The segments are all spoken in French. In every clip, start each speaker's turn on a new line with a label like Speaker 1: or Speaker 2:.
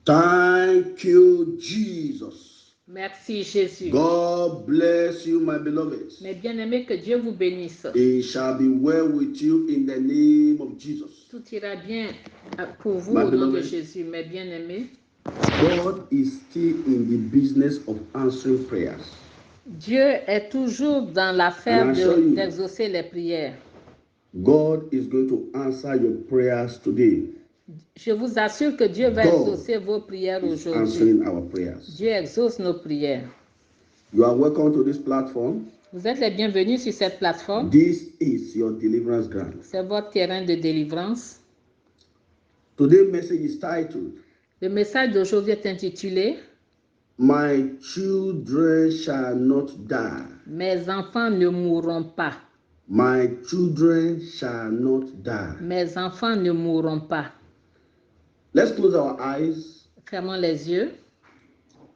Speaker 1: Thank you, Jesus.
Speaker 2: Merci Jésus.
Speaker 1: God bless you, my beloved.
Speaker 2: Mes bien-aimés, que Dieu vous bénisse.
Speaker 1: It shall be well with you in the name of Jesus.
Speaker 2: Tout ira bien pour vous
Speaker 1: My
Speaker 2: au nom de
Speaker 1: beloved,
Speaker 2: Jésus, mes bien-aimés.
Speaker 1: God is still in the business of answering prayers.
Speaker 2: Dieu est toujours dans l'affaire d'exaucer les prières.
Speaker 1: God is going to answer your prayers today.
Speaker 2: Je vous assure que Dieu va exaucer vos prières aujourd'hui. Dieu exauce nos prières.
Speaker 1: You are welcome to this platform.
Speaker 2: Vous êtes les bienvenus sur cette plateforme.
Speaker 1: This is your deliverance ground.
Speaker 2: C'est votre terrain de délivrance.
Speaker 1: Today's message is titled.
Speaker 2: Le message d'aujourd'hui est intitulé
Speaker 1: My children shall not die.
Speaker 2: Mes enfants ne mourront pas.
Speaker 1: My children shall not die.
Speaker 2: Mes enfants ne mourront pas.
Speaker 1: Let's close our eyes.
Speaker 2: Fermons les yeux.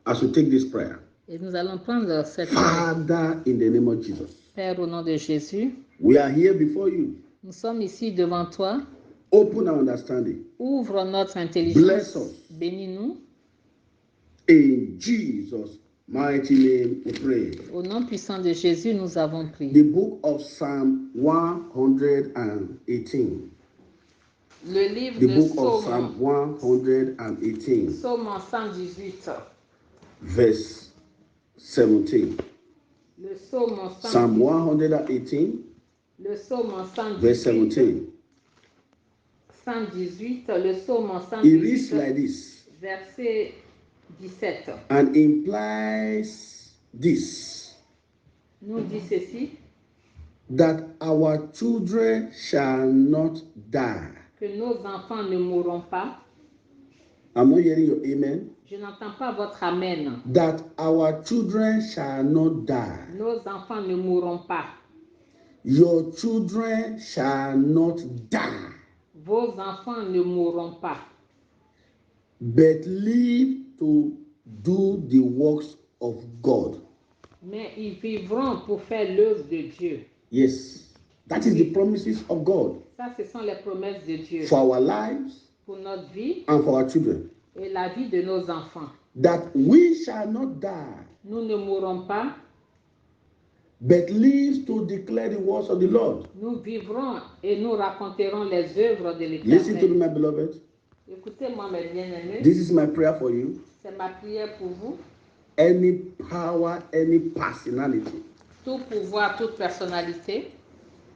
Speaker 1: As we take this prayer.
Speaker 2: Et nous allons prendre cette
Speaker 1: Father, in the name of Jesus.
Speaker 2: Père, au nom de Jésus.
Speaker 1: We are here before you.
Speaker 2: Nous sommes ici devant toi.
Speaker 1: Open our understanding.
Speaker 2: Ouvre notre intelligence.
Speaker 1: Bless us.
Speaker 2: Bénis-nous.
Speaker 1: In Jesus' mighty name we pray.
Speaker 2: Au nom puissant de Jésus, nous avons prié.
Speaker 1: The book of Psalm 118.
Speaker 2: Le livre
Speaker 1: The
Speaker 2: de
Speaker 1: book of Psalm 118.
Speaker 2: Psaume 118.
Speaker 1: Verse 17.
Speaker 2: Le psaume 118.
Speaker 1: Psalm 118.
Speaker 2: Le psaume 118.
Speaker 1: Verse 17.
Speaker 2: 118. Le psaume 118.
Speaker 1: It reads like this.
Speaker 2: Verset 17.
Speaker 1: And implies this.
Speaker 2: Nous dit ceci.
Speaker 1: That our children shall not die.
Speaker 2: Que nos enfants ne mourront pas.
Speaker 1: I'm not hearing your amen.
Speaker 2: Je n'entends pas votre amen.
Speaker 1: That our children shall not die.
Speaker 2: Nos enfants ne mourront pas.
Speaker 1: Your children shall not die.
Speaker 2: Vos enfants ne mourront pas.
Speaker 1: But live to do the works of God.
Speaker 2: Mais ils vivront pour faire l'œuvre de Dieu.
Speaker 1: Yes, that is the promises of God.
Speaker 2: Ça, ce sont les promesses de Dieu.
Speaker 1: For our lives.
Speaker 2: Pour notre vie.
Speaker 1: And for our children.
Speaker 2: Et la vie de nos enfants.
Speaker 1: That we shall not die.
Speaker 2: Nous ne mourrons pas.
Speaker 1: But live to declare the words of the Lord.
Speaker 2: Nous vivrons et nous raconterons les œuvres de l'Éternel.
Speaker 1: Listen to me, my beloved.
Speaker 2: Écoutez-moi, mes bien-aimés.
Speaker 1: This is my prayer for you.
Speaker 2: C'est ma prière pour vous.
Speaker 1: Any power, any personality.
Speaker 2: Tout pouvoir, toute personnalité.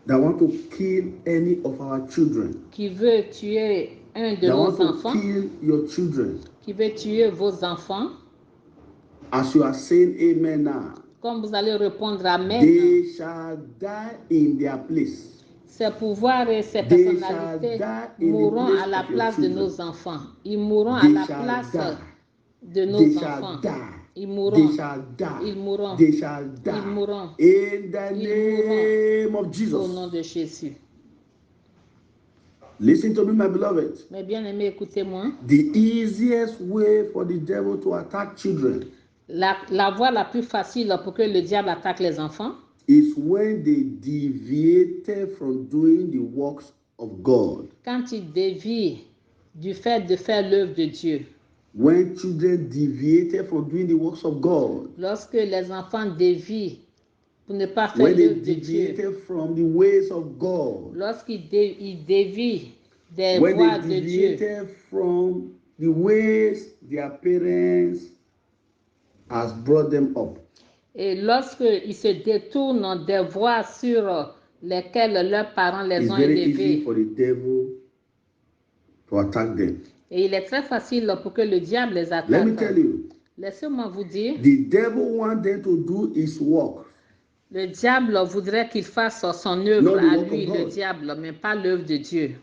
Speaker 1: That want to kill any of our children.
Speaker 2: Qui veut tuer un de nos enfants.
Speaker 1: Kill your children.
Speaker 2: Qui veut tuer vos enfants.
Speaker 1: As you are saying amen now.
Speaker 2: Comme vous allez répondre amen.
Speaker 1: They shall die in their place.
Speaker 2: Ces pouvoirs et ces personnalités mourront à la place de nos enfants. Ils mourront à la place de nos enfants. Ils mourront. Ils mourront. Ils mourront.
Speaker 1: In the name of Jesus.
Speaker 2: Au nom de Jésus.
Speaker 1: Listen to me, my beloved.
Speaker 2: Mes bien-aimés, écoutez-moi.
Speaker 1: The easiest way for the devil to attack children.
Speaker 2: La voie la plus facile pour que le diable attaque les enfants.
Speaker 1: Is when they deviated from doing the works of God.
Speaker 2: Quand ils dévient du fait de faire l'œuvre de Dieu.
Speaker 1: When children deviated from doing the works of God.
Speaker 2: Lorsque les enfants dévient pour ne pas faire l'œuvre de Dieu.
Speaker 1: From the ways of God.
Speaker 2: Lorsqu'ils dévient des voies de Dieu.
Speaker 1: From the ways their parents has brought them up.
Speaker 2: Et lorsqu'ils se détournent des voies sur lesquelles leurs parents les ont élevés. Et il est très facile pour que le diable les attaque.
Speaker 1: Let me tell you.
Speaker 2: Laissez-moi vous dire.
Speaker 1: The devil wants them to do his work.
Speaker 2: Le diable voudrait qu'il fasse son œuvre à lui, le diable, mais pas l'œuvre de Dieu.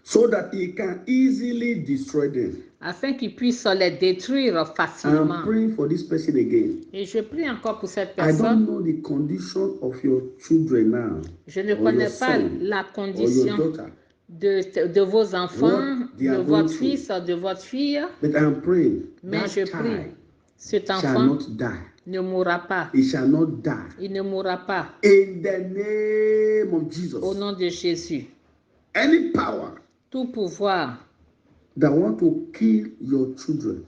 Speaker 1: So that he can easily destroy them.
Speaker 2: Afin qu'il puisse les détruire facilement.
Speaker 1: I'm praying for this person again.
Speaker 2: Et je prie encore pour cette personne.
Speaker 1: I don't know the condition of your children now.
Speaker 2: Je ne connais pas la condition de vos enfants, de votre fils, de votre fille.
Speaker 1: But I'm praying.
Speaker 2: Mais je prie, cet enfant ne mourra pas.
Speaker 1: He shall not die.
Speaker 2: Il ne mourra pas.
Speaker 1: In the name of Jesus.
Speaker 2: Au nom de Jésus.
Speaker 1: Any power.
Speaker 2: Tout pouvoir.
Speaker 1: that want to kill your children,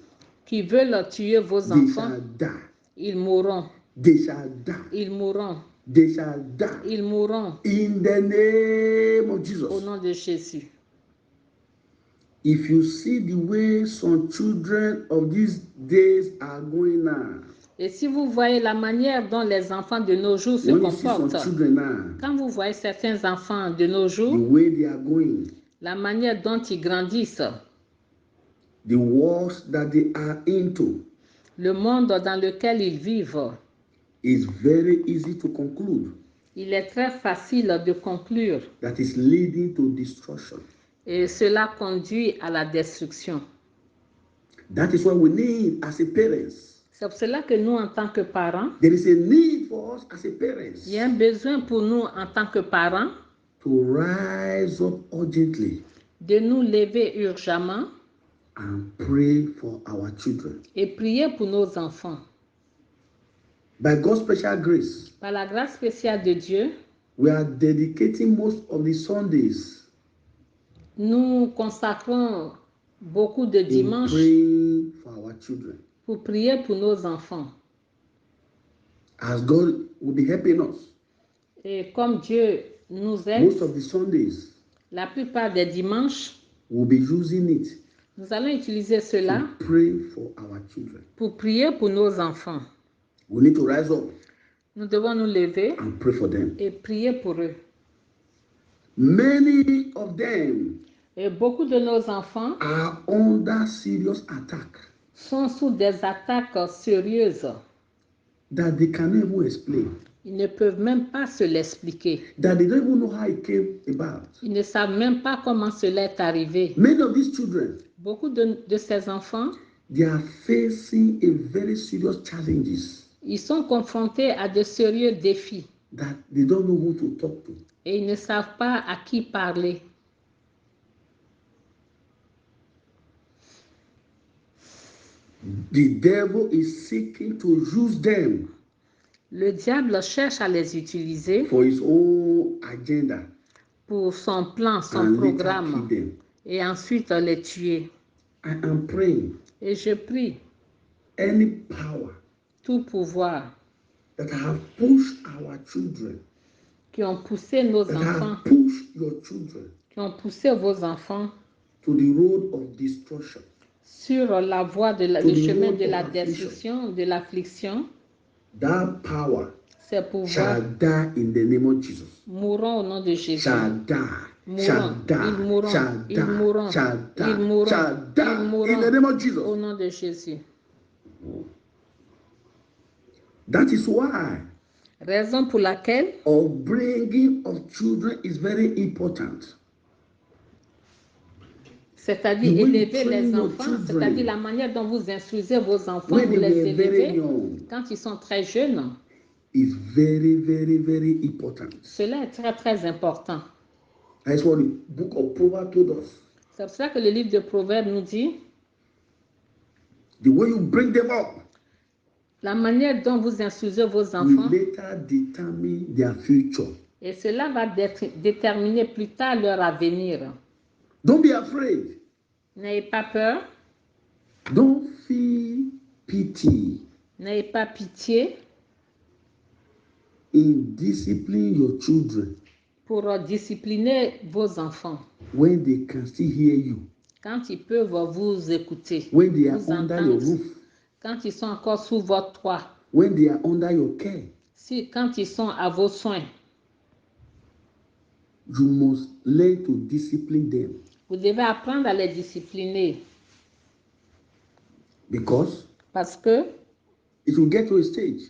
Speaker 2: qui veulent tuer vos
Speaker 1: they
Speaker 2: enfants,
Speaker 1: shall die.
Speaker 2: ils mourront.
Speaker 1: They shall die.
Speaker 2: Ils mourront.
Speaker 1: They shall die.
Speaker 2: Ils mourront.
Speaker 1: In the name of
Speaker 2: Au
Speaker 1: Jesus.
Speaker 2: nom de Jésus.
Speaker 1: If you see the way some children of these days are going now,
Speaker 2: Et si vous voyez la manière dont les enfants de nos jours se
Speaker 1: when you see some
Speaker 2: comportent,
Speaker 1: children now,
Speaker 2: quand vous voyez certains enfants de nos
Speaker 1: the
Speaker 2: jours,
Speaker 1: way they are going,
Speaker 2: la manière dont ils grandissent,
Speaker 1: the wars that they are into,
Speaker 2: le monde dans lequel ils vivent,
Speaker 1: is very easy to conclude
Speaker 2: il est très facile de conclure
Speaker 1: that is leading to destruction.
Speaker 2: et cela conduit à la destruction.
Speaker 1: That is what we need as a parents.
Speaker 2: C'est pour cela que nous, en tant que parents,
Speaker 1: There is a need for us as a parents
Speaker 2: il y a un besoin pour nous, en tant que parents,
Speaker 1: to rise up urgently
Speaker 2: de nous lever urgemment
Speaker 1: and pray for our children.
Speaker 2: et prier pour nos enfants.
Speaker 1: By God's special grace,
Speaker 2: Par la grâce spéciale de Dieu,
Speaker 1: we are dedicating most of the Sundays
Speaker 2: nous consacrons beaucoup de
Speaker 1: in
Speaker 2: dimanches
Speaker 1: praying for our children.
Speaker 2: pour prier pour nos enfants.
Speaker 1: As God will be helping us,
Speaker 2: Et comme Dieu nous aide,
Speaker 1: most of the Sundays,
Speaker 2: la plupart des dimanches,
Speaker 1: we'll be using it
Speaker 2: nous allons utiliser cela
Speaker 1: to pray for our children.
Speaker 2: pour prier pour nos enfants.
Speaker 1: We need to rise up
Speaker 2: Nous devons nous lever
Speaker 1: and pray for them.
Speaker 2: et prier pour eux.
Speaker 1: Many of them
Speaker 2: Et beaucoup de nos enfants
Speaker 1: are under serious attack
Speaker 2: sont sous des attaques sérieuses.
Speaker 1: that they cannot even explain,
Speaker 2: Ils ne peuvent même pas se l'expliquer.
Speaker 1: that they don't even know how it came about.
Speaker 2: Ils ne savent même pas comment cela est arrivé.
Speaker 1: Many of these children,
Speaker 2: Beaucoup de ces enfants,
Speaker 1: they are facing a very serious challenges
Speaker 2: ils sont confrontés à de sérieux défis
Speaker 1: that they don't know who to talk to.
Speaker 2: et ils ne savent pas à qui parler.
Speaker 1: The devil is seeking to use them
Speaker 2: Le diable cherche à les utiliser
Speaker 1: for his own agenda
Speaker 2: pour son plan, son
Speaker 1: and later
Speaker 2: programme,
Speaker 1: kill them.
Speaker 2: et ensuite les tuer.
Speaker 1: I am praying
Speaker 2: Et je prie,
Speaker 1: any power
Speaker 2: tout pouvoir
Speaker 1: that have pushed our children,
Speaker 2: qui ont poussé nos
Speaker 1: that
Speaker 2: enfants,
Speaker 1: have pushed your children
Speaker 2: qui ont poussé vos enfants
Speaker 1: to the road of destruction,
Speaker 2: sur la voie de
Speaker 1: To
Speaker 2: le
Speaker 1: the
Speaker 2: chemin
Speaker 1: road
Speaker 2: de
Speaker 1: of
Speaker 2: la
Speaker 1: affliction.
Speaker 2: destruction, de l'affliction,
Speaker 1: that power
Speaker 2: ces
Speaker 1: shall
Speaker 2: pouvoirs
Speaker 1: die in the name of Jesus.
Speaker 2: mourront au nom de Jésus.
Speaker 1: Shall die, shall
Speaker 2: Mourront,
Speaker 1: die,
Speaker 2: ils mourront,
Speaker 1: shall
Speaker 2: ils
Speaker 1: die,
Speaker 2: mourront,
Speaker 1: shall die,
Speaker 2: ils mourront,
Speaker 1: shall
Speaker 2: ils
Speaker 1: die in the
Speaker 2: mourront
Speaker 1: name of
Speaker 2: au
Speaker 1: Jesus.
Speaker 2: nom de Jésus.
Speaker 1: That is why
Speaker 2: Raison pour laquelle
Speaker 1: upbringing of children is very important.
Speaker 2: c'est-à-dire
Speaker 1: The way you
Speaker 2: élever
Speaker 1: train
Speaker 2: les
Speaker 1: your
Speaker 2: enfants,
Speaker 1: children
Speaker 2: c'est-à-dire la manière dont vous instruisez vos enfants,
Speaker 1: when
Speaker 2: vous
Speaker 1: they
Speaker 2: les
Speaker 1: were very
Speaker 2: élevez
Speaker 1: young
Speaker 2: quand ils sont très jeunes.
Speaker 1: is very, very, very important.
Speaker 2: Cela est très, très important.
Speaker 1: That's what the book of Proverbs told us.
Speaker 2: C'est pour ça que le livre de Proverbes nous dit,
Speaker 1: The way you bring them up
Speaker 2: la manière dont vous instruisez vos
Speaker 1: will
Speaker 2: enfants,
Speaker 1: later determine their future.
Speaker 2: et cela va déterminer plus tard leur avenir.
Speaker 1: Don't be afraid.
Speaker 2: N'ayez pas peur,
Speaker 1: Don't feel pity
Speaker 2: n'ayez pas pitié
Speaker 1: in discipline your children
Speaker 2: pour discipliner vos enfants
Speaker 1: when they can still hear you,
Speaker 2: quand ils peuvent vous écouter,
Speaker 1: when they are
Speaker 2: vous
Speaker 1: under your
Speaker 2: entendre,
Speaker 1: roof,
Speaker 2: quand ils sont encore sous votre toit,
Speaker 1: when they are under your care.
Speaker 2: quand ils sont à vos soins.
Speaker 1: You must learn to discipline them
Speaker 2: Vous devez apprendre à les discipliner
Speaker 1: because
Speaker 2: parce que
Speaker 1: it will get to a stage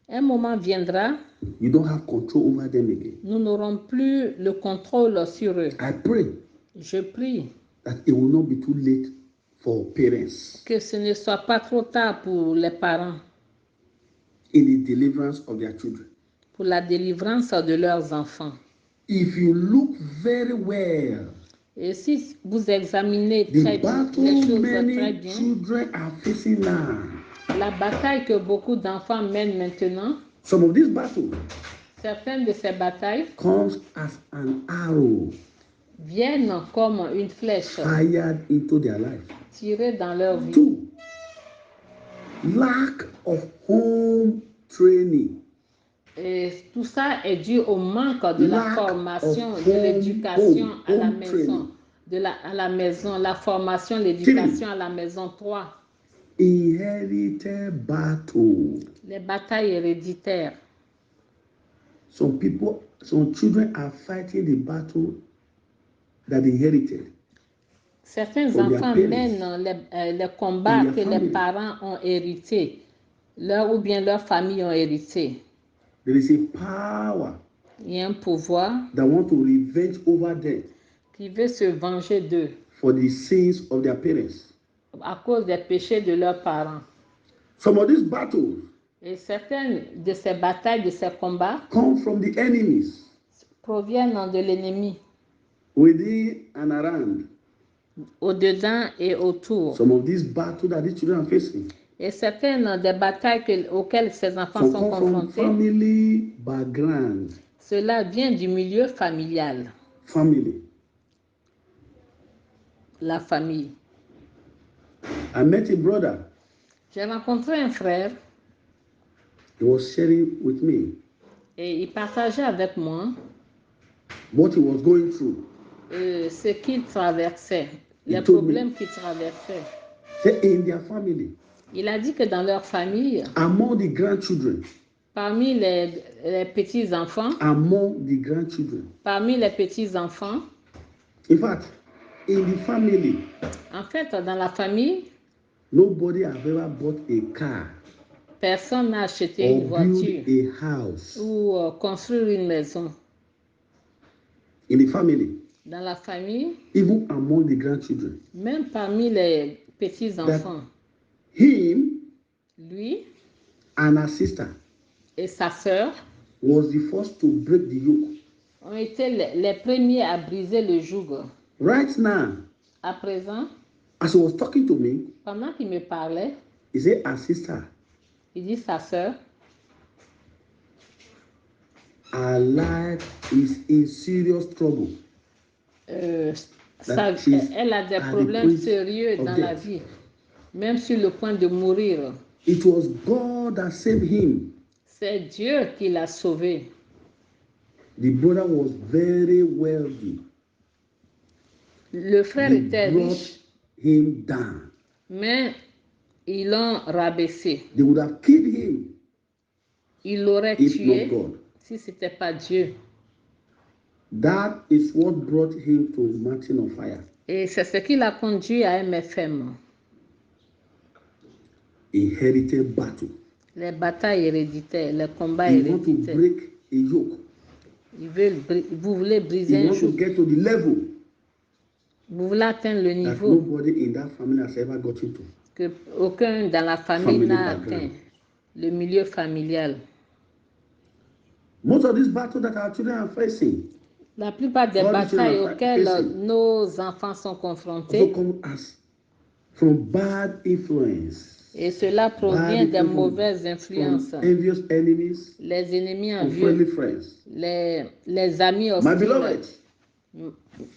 Speaker 2: un moment viendra,
Speaker 1: you don't have control over them again.
Speaker 2: nous n'aurons plus le contrôle sur eux.
Speaker 1: I pray
Speaker 2: Je prie
Speaker 1: that it will not be too late for parents
Speaker 2: que ce ne soit pas trop tard pour les parents,
Speaker 1: in the deliverance of their children.
Speaker 2: pour la délivrance de leurs enfants.
Speaker 1: If you look very well,
Speaker 2: Et si vous examinez
Speaker 1: the
Speaker 2: très bien, les
Speaker 1: battle
Speaker 2: choses très
Speaker 1: many
Speaker 2: bien,
Speaker 1: children are facing now,
Speaker 2: la bataille que beaucoup d'enfants mènent maintenant,
Speaker 1: some of these battles
Speaker 2: certaines de ces batailles
Speaker 1: comes as an arrow
Speaker 2: viennent comme une flèche
Speaker 1: fired into their life.
Speaker 2: tirée dans leur vie.
Speaker 1: 2, lack of home training.
Speaker 2: Et tout ça est dû au manque de la formation, de l'éducation à la maison, à la maison, la formation, l'éducation à la maison. 3.
Speaker 1: Inherited battle.
Speaker 2: Les batailles héréditaires.
Speaker 1: Some children are fighting the battle that they inherited.
Speaker 2: Certains enfants mènent les combats que les parents ont hérités, ou bien leur famille ont hérité.
Speaker 1: There is a power.
Speaker 2: Il y a un pouvoir
Speaker 1: that want to revenge over them.
Speaker 2: Qui veut se venger d'eux.
Speaker 1: For the sins of their parents.
Speaker 2: À cause des péchés de leurs parents.
Speaker 1: Some of these battles.
Speaker 2: Et certaines de ces batailles, de ces combats,
Speaker 1: come from the enemies.
Speaker 2: Proviennent de l'ennemi.
Speaker 1: Within and around.
Speaker 2: Au-dedans et autour.
Speaker 1: Some of these battles that these children are facing.
Speaker 2: Et certaines des batailles auxquelles ces enfants sont confrontés,
Speaker 1: family background.
Speaker 2: Cela vient du milieu familial.
Speaker 1: Family.
Speaker 2: La famille.
Speaker 1: I met a brother.
Speaker 2: J'ai rencontré un frère.
Speaker 1: He was sharing with me.
Speaker 2: Et il partageait avec moi
Speaker 1: what he was going through.
Speaker 2: Ce qu'il traversait, les problèmes qu'il traversait.
Speaker 1: In their family.
Speaker 2: Il a dit que dans leur famille,
Speaker 1: among the grandchildren,
Speaker 2: parmi les petits-enfants,
Speaker 1: among the grandchildren,
Speaker 2: parmi les petits-enfants,
Speaker 1: in fact, in the family,
Speaker 2: en fait, dans la famille,
Speaker 1: nobody has ever bought a car,
Speaker 2: personne n'a acheté une voiture ou construire une maison.
Speaker 1: In the family,
Speaker 2: dans la famille,
Speaker 1: even among the grandchildren,
Speaker 2: même parmi les petits-enfants, lui
Speaker 1: and her sister
Speaker 2: et sa sœur
Speaker 1: was the first to break the yoke.
Speaker 2: Ont été les premiers à briser le joug.
Speaker 1: Right now,
Speaker 2: à présent,
Speaker 1: as he was talking to me,
Speaker 2: pendant qu'il me parlait,
Speaker 1: he said, her sister,
Speaker 2: il dit sa sœur,
Speaker 1: her life is in serious trouble.
Speaker 2: Elle a des problèmes sérieux dans la vie, même sur le point de mourir.
Speaker 1: It was God that saved him.
Speaker 2: C'est Dieu qui l'a sauvé.
Speaker 1: The brother was very wealthy.
Speaker 2: Le frère était riche.
Speaker 1: Him down.
Speaker 2: Mais ils l'ont rabaissé.
Speaker 1: They would have killed him.
Speaker 2: Ils l'auraient tué si ce n'était pas Dieu.
Speaker 1: That is what brought him to Mountain of Fire.
Speaker 2: Et c'est ce qui l'a conduit à MFM.
Speaker 1: Inherited battle.
Speaker 2: Les batailles héréditaires, les combats héréditaires.
Speaker 1: Want to break a yoke.
Speaker 2: Vous voulez briser un joug.
Speaker 1: Get to the level
Speaker 2: vous voulez atteindre le niveau
Speaker 1: nobody in that family has ever gotten to.
Speaker 2: Que aucun dans la famille n'a atteint, le milieu familial.
Speaker 1: Most of these battles that our children are facing,
Speaker 2: la plupart des batailles auxquelles nos enfants sont confrontés
Speaker 1: from bad influence.
Speaker 2: Et cela provient des mauvaises influences.
Speaker 1: Enemies,
Speaker 2: les ennemis envieux, les amis hostiles.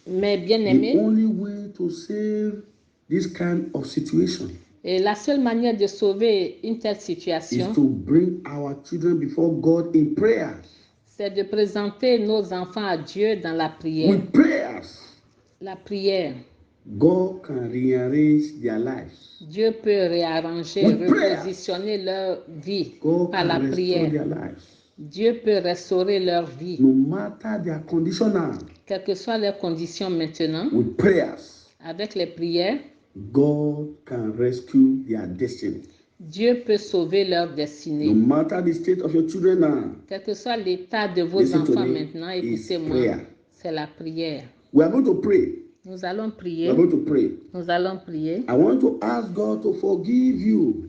Speaker 2: Mais bien-aimés, et la seule manière de sauver une telle situation, c'est de présenter nos enfants à Dieu dans la prière. La prière.
Speaker 1: God can rearrange their lives.
Speaker 2: Dieu peut réarranger, repositionner leur vie par la prière. Dieu peut restaurer leur vie.
Speaker 1: No matter their condition now.
Speaker 2: Quelles que soient leurs conditions maintenant.
Speaker 1: With prayers.
Speaker 2: Avec les prières.
Speaker 1: God can rescue their destiny.
Speaker 2: Dieu peut sauver leur destinée.
Speaker 1: No matter the state of your children now.
Speaker 2: Quel que soit l'état de vos enfants maintenant, écoutez-moi, c'est la prière.
Speaker 1: We are going to pray.
Speaker 2: Nous allons prier.
Speaker 1: We are going to pray.
Speaker 2: Nous allons prier.
Speaker 1: I want to ask God to forgive you.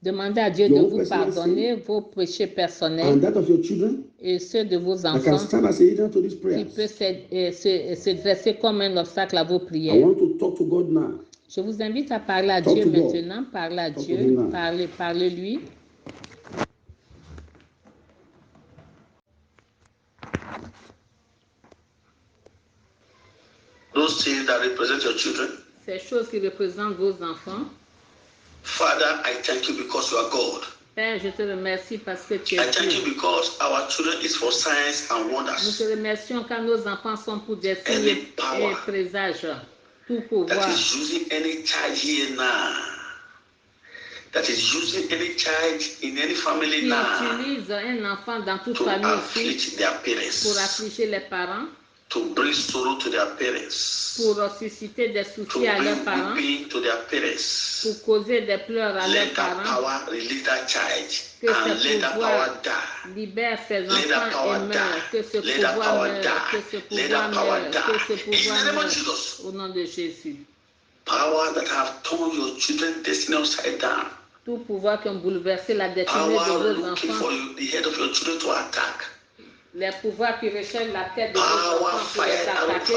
Speaker 2: Demandez à Dieu de vous pardonner vos péchés personnels
Speaker 1: and that of your children,
Speaker 2: et ceux de vos enfants qui peuvent se dresser comme un obstacle à vos prières.
Speaker 1: I want to talk to God now.
Speaker 2: Je vous invite à parler à Dieu maintenant. Parlez à Dieu. Parlez-lui.
Speaker 1: things that represent your children.
Speaker 2: Ces choses qui représentent vos enfants.
Speaker 1: Father, I thank you because you are God.
Speaker 2: Père, je te remercie parce que tu es
Speaker 1: I thank
Speaker 2: Dieu.
Speaker 1: you because our children is for signs and
Speaker 2: Nous
Speaker 1: wonders.
Speaker 2: te remercions car nos enfants sont pour des signes et présages. Tout pouvoir.
Speaker 1: That is using any child here now. That is using any child in any family
Speaker 2: Qui
Speaker 1: now.
Speaker 2: utilise un enfant dans toute
Speaker 1: To
Speaker 2: famille
Speaker 1: afflict
Speaker 2: ici
Speaker 1: their parents.
Speaker 2: pour affliger les parents.
Speaker 1: To bring sorrow to their parents.
Speaker 2: Pour susciter des soucis à leurs parents.
Speaker 1: To their parents.
Speaker 2: Pour causer des pleurs à leurs parents.
Speaker 1: Power release that child.
Speaker 2: Que ce pouvoir libère ses enfants et meurt. Que ce pouvoir meure. Que ce pouvoir meure. Que ce pouvoir meure. Au nom de Jésus.
Speaker 1: Power that have turned your children's destiny upside down.
Speaker 2: Tout pouvoir qui a bouleversé la destinée de vos enfants.
Speaker 1: For the head of your children to attack.
Speaker 2: Les pouvoirs qui recherchent la tête de vos enfants pour les attaquer.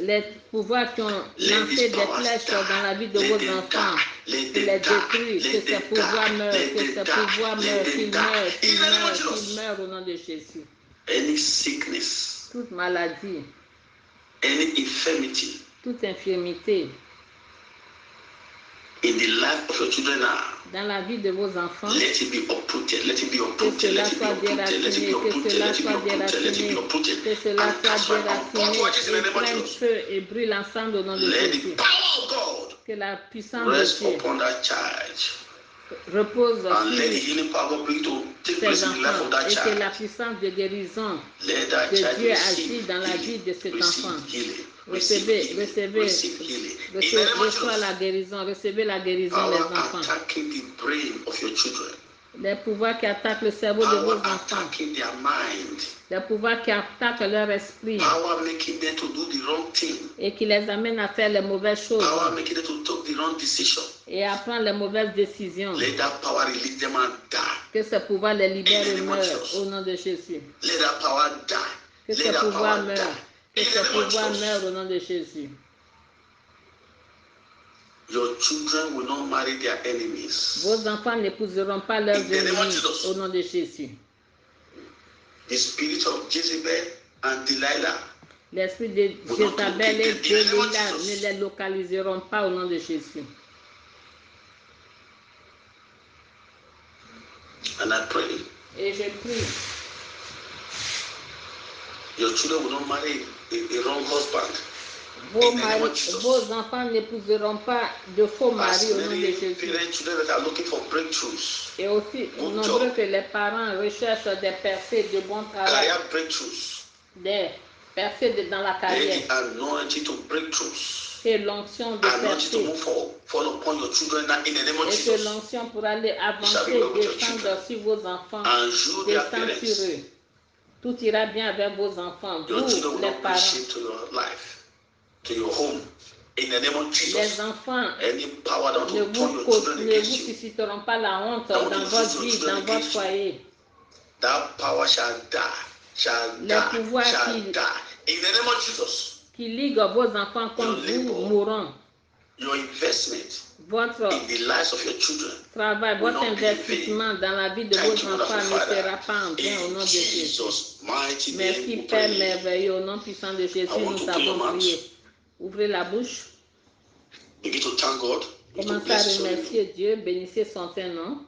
Speaker 2: Les pouvoirs qui ont lancé des flèches dans la vie de vos enfants, pour les détruire, que ces pouvoirs meurent, que ces pouvoirs meurent, qu'ils meurent au nom de Jésus.
Speaker 1: Any sickness,
Speaker 2: toute maladie,
Speaker 1: any infirmity,
Speaker 2: toute infirmité,
Speaker 1: in the life of your children now,
Speaker 2: dans la vie de vos enfants,
Speaker 1: let it be uprooted, let it be uprooted, let it be uprooted, let it be uprooted, let it be uprooted, let it be uprooted,
Speaker 2: que cela soit déraciné et prenne feu et brûle ensemble au nom de Jésus. Que la puissance de Dieu repose sur ces enfants et que la puissance de guérison de Dieu agit dans la vie de cet enfant. Recevez la guérison, recevez la guérison des enfants. Les pouvoirs qui attaquent le cerveau de vos enfants, les pouvoirs qui attaquent leur esprit et qui les amènent à faire les mauvaises choses et à prendre les mauvaises décisions. Que ce pouvoir les libère et meure au nom de Jésus. Que ce pouvoir meure. Que ce pouvoir meure au nom de Jésus.
Speaker 1: Your children will not marry their enemies.
Speaker 2: Vos enfants n'épouseront pas leurs ennemis au nom de Jésus.
Speaker 1: The spirit of Jezebel and Delilah.
Speaker 2: L'esprit de Jézabel et Delilah ne les localiseront pas au nom de Jésus.
Speaker 1: And I pray.
Speaker 2: Et je prie.
Speaker 1: Your children will not marry a wrong husband.
Speaker 2: Vos enfants n'épouseront pas de faux maris au nom de Jésus. Et aussi, nombreux que les parents recherchent des percées de bon travail, des percées dans la carrière, et l'onction de percées, et que l'onction pour aller avancer, descendre sur vos enfants, descendre sur eux. Tout ira bien avec vos enfants, vous les parents.
Speaker 1: To your home, in the name of Jesus.
Speaker 2: Les enfants ne vous susciteront pas la honte dans votre vie, dans votre foyer.
Speaker 1: That power shall die,
Speaker 2: les pouvoirs
Speaker 1: in the name of Jesus.
Speaker 2: Qui liguent vos enfants contre vous mourront.
Speaker 1: Your investment
Speaker 2: votre
Speaker 1: in the lives of your children
Speaker 2: travail, votre investissement dans la vie de vos enfants ne sera pas en vain au nom de Jésus. Merci Père merveilleux, au nom puissant de Jésus, nous avons prié. Ouvrez la bouche.
Speaker 1: Begin to thank God.
Speaker 2: Commencez à remercier Dieu, bénissez son Saint-Nom.